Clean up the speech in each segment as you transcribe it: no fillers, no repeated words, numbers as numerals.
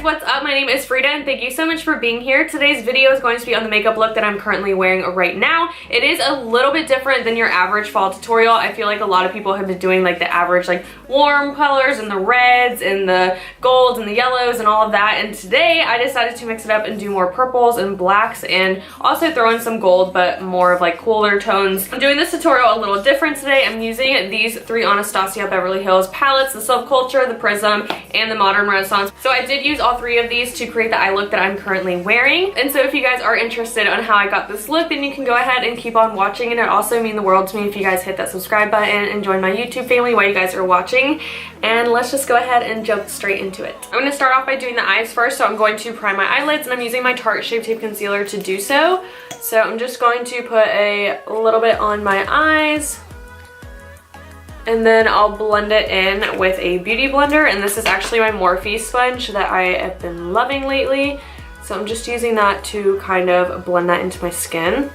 what's up? My name is Frida and thank you so much for being here. Today's video is going to be on the makeup look that I'm currently wearing right now. It is a little bit different than your average fall tutorial. I feel like a lot of people have been doing like the average like warm colors and the reds and the golds and the yellows and all of that, and today I decided to mix it up and do more purples and blacks and also throw in some gold but more of like cooler tones. I'm doing this tutorial a little different today. I'm using these three Anastasia Beverly Hills palettes, the Subculture, the Prism, and the Modern Renaissance. So I did use all three of these to create the eye look that I'm currently wearing. And so if you guys are interested on how I got this look, then you can go ahead and keep on watching, and it also mean the world to me if you guys hit that subscribe button and join my YouTube family while you guys are watching. And let's just go ahead and jump straight into it. I'm going to start off by doing the eyes first, so I'm going to prime my eyelids and I'm using my Tarte Shape Tape Concealer to do so. So I'm just going to put a little bit on my eyes, and then I'll blend it in with a beauty blender, and this is actually my Morphe sponge that I have been loving lately. So I'm just using that to kind of blend that into my skin.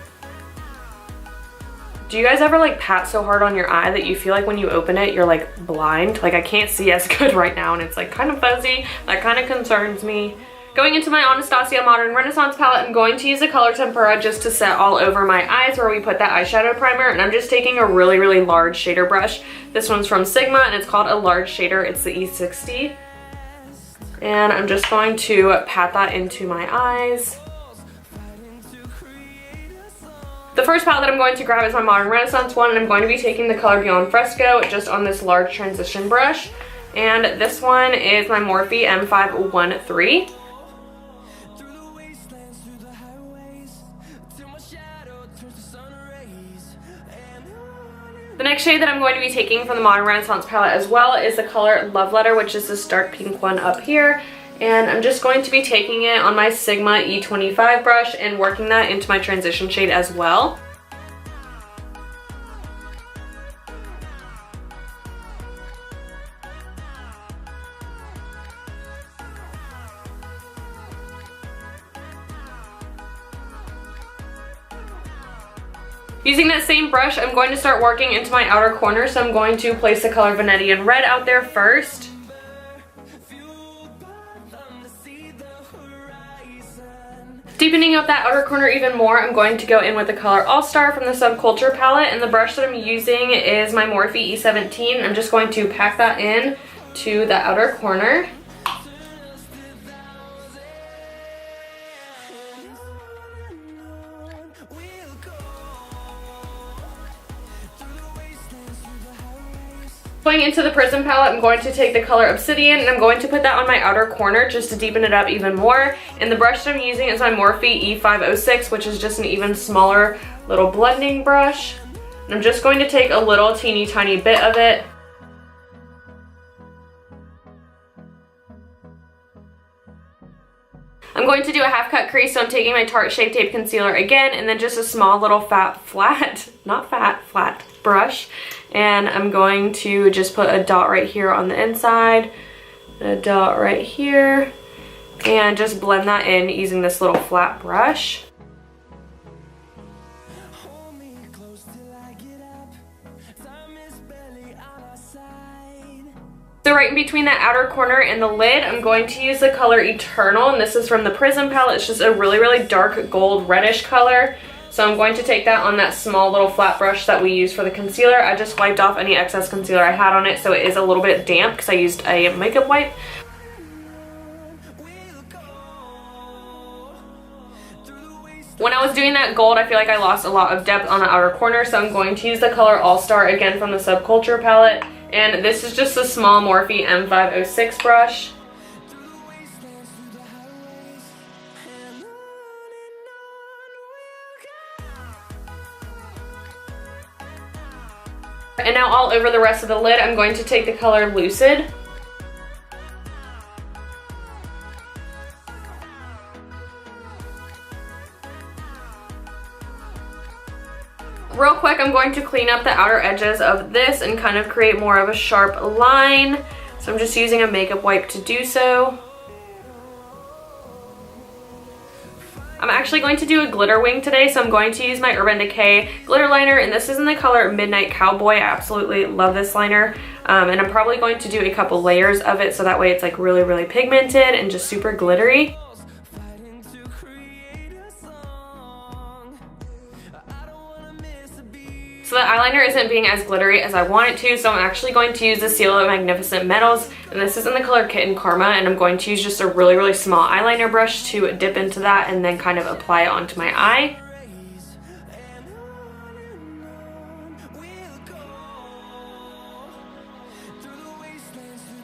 Do you guys ever like pat so hard on your eye that you feel like when you open it you're like blind? Like I can't see as good right now and it's like kind of fuzzy. That kind of concerns me. Going into my Anastasia Modern Renaissance palette, I'm going to use the color Tempera just to set all over my eyes where we put that eyeshadow primer, and I'm just taking a really, really large shader brush. This one's from Sigma and it's called a large shader. It's the E60. And I'm just going to pat that into my eyes. The first palette that I'm going to grab is my Modern Renaissance one, and I'm going to be taking the color Beyond Fresco just on this large transition brush. And this one is my Morphe M513. The next shade that I'm going to be taking from the Modern Renaissance palette as well is the color Love Letter, which is this dark pink one up here. And I'm just going to be taking it on my Sigma E25 brush and working that into my transition shade as well. Using that same brush, I'm going to start working into my outer corner, so I'm going to place the color Vanadium Red out there first. Deepening up that outer corner even more, I'm going to go in with the color All Star from the Subculture palette, and the brush that I'm using is my Morphe E17. I'm just going to pack that in to the outer corner. Going into the Prism palette, I'm going to take the color Obsidian and I'm going to put that on my outer corner just to deepen it up even more. And the brush that I'm using is my Morphe E506, which is just an even smaller little blending brush. And I'm just going to take a little teeny tiny bit of it. I'm going to do a half cut crease, so I'm taking my Tarte Shape Tape Concealer again, and then just a small little flat brush. And I'm going to just put a dot right here on the inside, a dot right here, and just blend that in using this little flat brush. So right in between that outer corner and the lid, I'm going to use the color Eternal, and this is from the Prism palette. It's just a really, really dark gold reddish color. So I'm going to take that on that small little flat brush that we use for the concealer. I just wiped off any excess concealer I had on it, so it is a little bit damp because I used a makeup wipe. When I was doing that gold, I feel like I lost a lot of depth on the outer corner, so I'm going to use the color All Star again from the Subculture palette. And this is just a small Morphe M506 brush. And now all over the rest of the lid, I'm going to take the color Lucid. Real quick, I'm going to clean up the outer edges of this and kind of create more of a sharp line. So I'm just using a makeup wipe to do so. I'm actually going to do a glitter wing today, so I'm going to use my Urban Decay glitter liner, and this is in the color Midnight Cowboy. I absolutely love this liner. And I'm probably going to do a couple layers of it so that way it's like really, really pigmented and just super glittery. So the eyeliner isn't being as glittery as I want it to, so I'm actually going to use the Seal of Magnificent Metals, and this is in the color Kitten Karma, and I'm going to use just a really, really small eyeliner brush to dip into that and then kind of apply it onto my eye.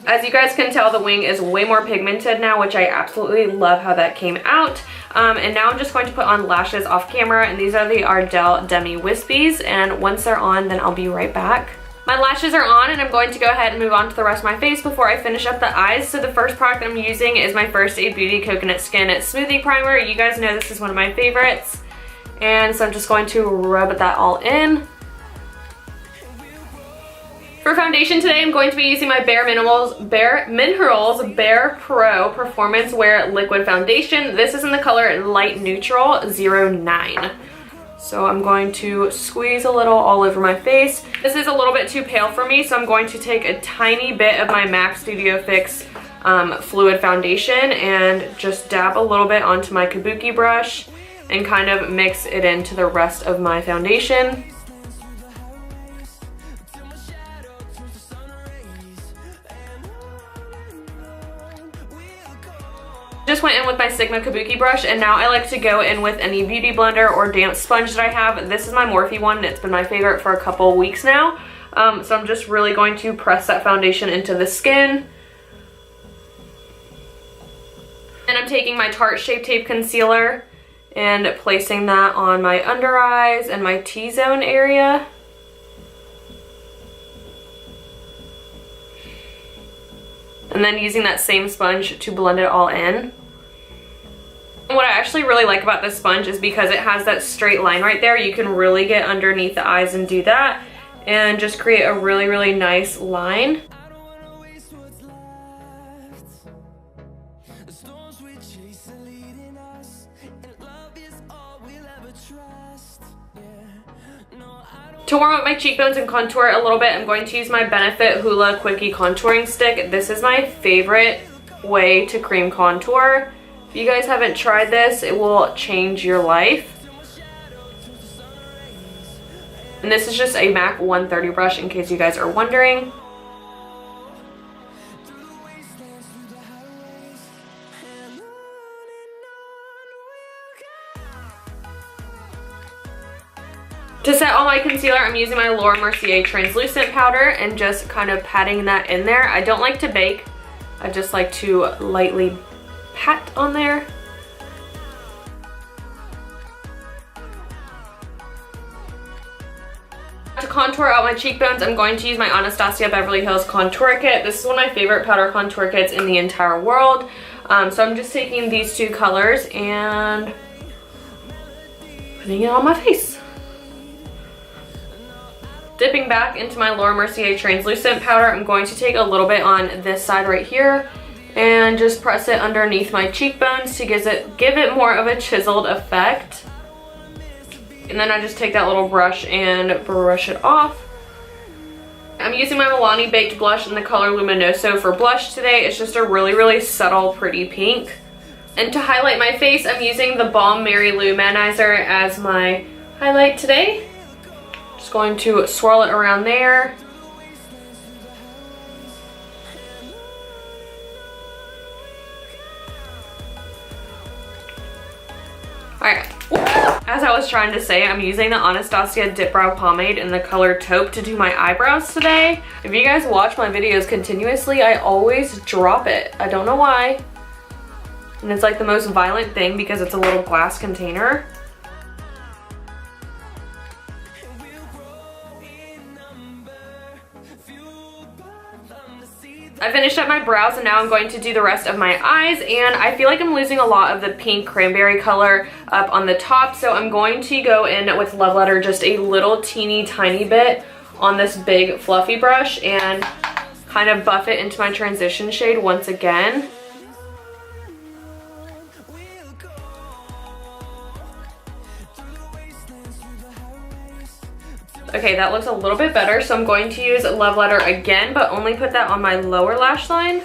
As you guys can tell, the wing is way more pigmented now, which I absolutely love how that came out. And now I'm just going to put on lashes off camera, and these are the Ardell Demi Wispies, and once they're on, then I'll be right back. My lashes are on, and I'm going to go ahead and move on to the rest of my face before I finish up the eyes. So the first product I'm using is my First Aid Beauty Coconut Skin Smoothing Primer. You guys know this is one of my favorites. And so I'm just going to rub that all in. For foundation today, I'm going to be using my Bare Minerals Bare Pro Performance Wear Liquid Foundation. This is in the color Light Neutral 09. So I'm going to squeeze a little all over my face. This is a little bit too pale for me, so I'm going to take a tiny bit of my MAC Studio Fix Fluid Foundation and just dab a little bit onto my kabuki brush and kind of mix it into the rest of my foundation. Just went in with my Sigma Kabuki brush, and now I like to go in with any beauty blender or damp sponge that I have. This is my Morphe one, and it's been my favorite for a couple weeks now. So I'm just really going to press that foundation into the skin. And I'm taking my Tarte Shape Tape Concealer and placing that on my under eyes and my T-zone area. And then using that same sponge to blend it all in. And what I actually really like about this sponge is because it has that straight line right there. You can really get underneath the eyes and do that and just create a really, really nice line. To warm up my cheekbones and contour a little bit, I'm going to use my Benefit Hoola Quickie Contouring Stick. This is my favorite way to cream contour. If you guys haven't tried this, it will change your life. And this is just a MAC 130 brush in case you guys are wondering. To set all my concealer, I'm using my Laura Mercier translucent powder and just kind of patting that in there. I don't like to bake. I just like to lightly pat on there. To contour out my cheekbones, I'm going to use my Anastasia Beverly Hills Contour Kit. This is one of my favorite powder contour kits in the entire world. So I'm just taking these two colors and putting it on my face. Dipping back into my Laura Mercier translucent powder, I'm going to take a little bit on this side right here and just press it underneath my cheekbones to give it more of a chiseled effect. And then I just take that little brush and brush it off. I'm using my Milani Baked Blush in the color Luminoso for blush today. It's just a really, really subtle, pretty pink. And to highlight my face, I'm using the Balm Mary Lou Manizer as my highlight today. Just going to swirl it around there. Alright, as I was trying to say, I'm using the Anastasia Dip Brow Pomade in the color Taupe to do my eyebrows today. If you guys watch my videos continuously, I always drop it. I don't know why. And it's like the most violent thing because it's a little glass container. I finished up my brows and now I'm going to do the rest of my eyes, and I feel like I'm losing a lot of the pink cranberry color up on the top, so I'm going to go in with Love Letter just a little teeny tiny bit on this big fluffy brush and kind of buff it into my transition shade once again. Okay, that looks a little bit better, so I'm going to use Love Letter again, but only put that on my lower lash line.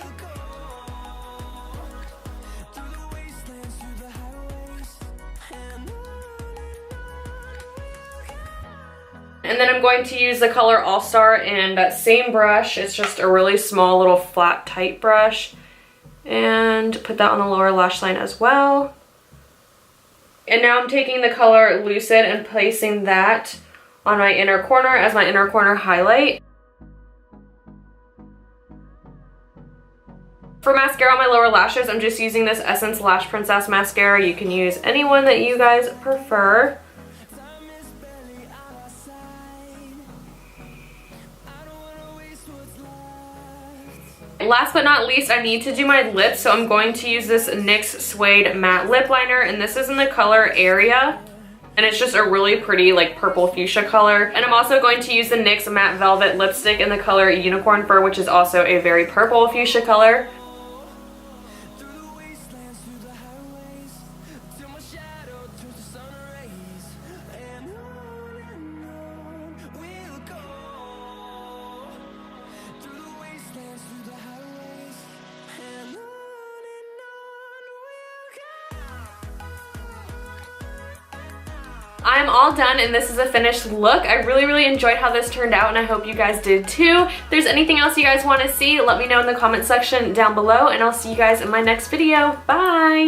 And then I'm going to use the color All Star in that same brush. It's just a really small little flat tight brush. And put that on the lower lash line as well. And now I'm taking the color Lucid and placing that on my inner corner as my inner corner highlight. For mascara on my lower lashes, I'm just using this Essence Lash Princess mascara. You can use any one that you guys prefer. Last but not least, I need to do my lips, so I'm going to use this NYX Suede Matte Lip Liner, and this is in the color Area, and it's just a really pretty like purple fuchsia color. And I'm also going to use the NYX Matte Velvet Lipstick in the color Unicorn Fur, which is also a very purple fuchsia color. I'm all done and this is a finished look. I really enjoyed how this turned out and I hope you guys did too. If there's anything else you guys want to see, let me know in the comment section down below and I'll see you guys in my next video. Bye!